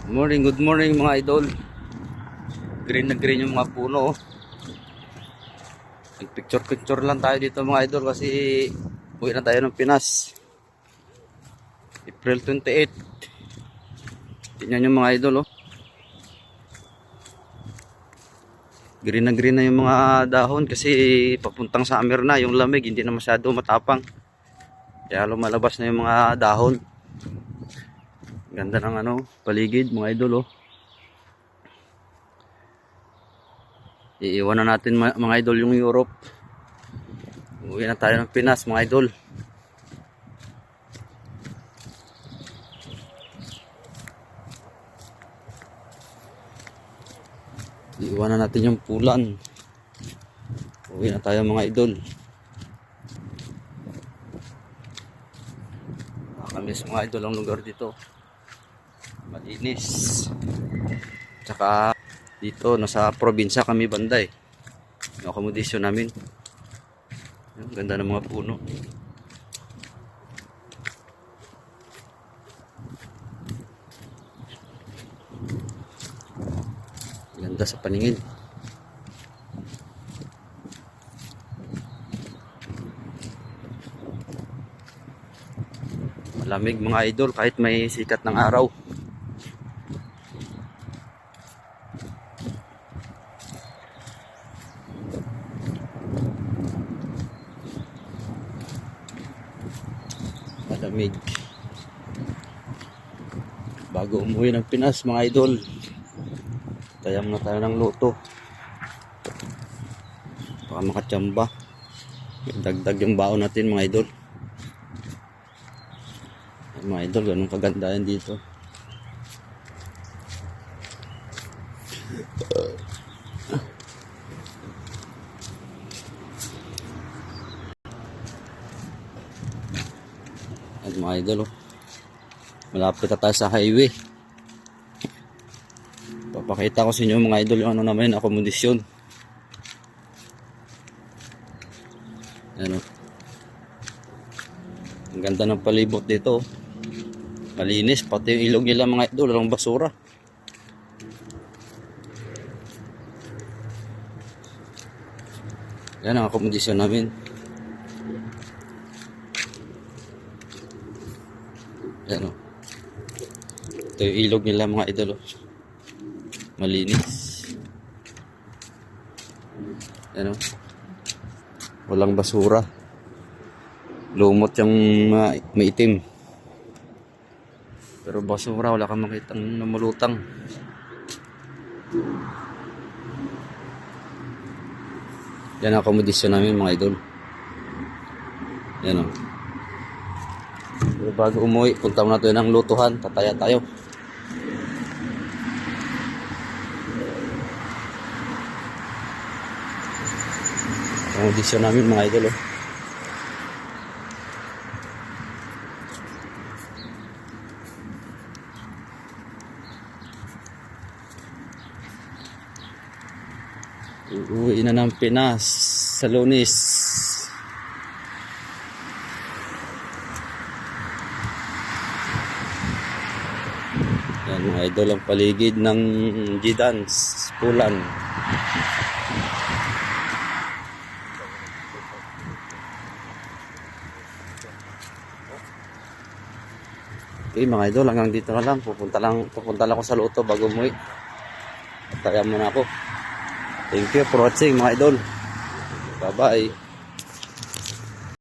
Good morning mga idol. Green na green yung mga puno. Nagpicture-picture lang tayo dito mga idol kasi uwi na tayo ng Pinas. April 28. Tingnan yung mga idol oh. Green na yung mga dahon kasi papuntang summer na, yung lamig hindi na masyado matapang. Kaya lumalabas na yung mga dahon. Ganda ng paligid mga idol oh. Iiwan na natin mga idol yung Europe. Uwi na tayo ng Pinas mga idol. Iiwan na natin yung pulan. Uwi na tayo mga idol. Nakakamiss mga idol ang lugar dito. Malinis. Tsaka dito nasa probinsya kami banda eh. Yung akomodasyon namin. Ang ganda ng mga puno. Ganda sa paningin. Malamig mga idol kahit may sikat ng araw. Malamig. Bago umuwi ng Pinas mga idol, tayam na tayo ng loto. Baka makatsamba. Dagdag yung baon natin mga idol. Mga idol, ganun kagandahan dito. At mga idol oh, malapit na tayo sa highway. Papakita ko sa inyo mga idol yung naman yung akomodasyon. Ano, ang ganda ng palibot dito oh. Malinis, pati yung ilog nila mga idol, walang basura. Yan ang akomodasyon namin. Yan o. Ito yung ilog nila mga idol o. Malinis. Yan o. Walang basura. Lumot yung maitim. Pero basura wala kang makitang namulutang. Yan ang akomodasyon namin mga idol. Yan o. Pero bago umuwi, punta muna tayo ng lutuhan. Tataya tayo. Akomodasyon namin mga idol oh. Uuwi na ng Pinas sa Lunes. Yan mga idol ang paligid ng Gidans, Pulan. Okay mga idol, hanggang dito na lang. Pupunta lang ako sa luto bago umuwi. Kaya muna ako. Thank you for watching mga idol. Bye bye.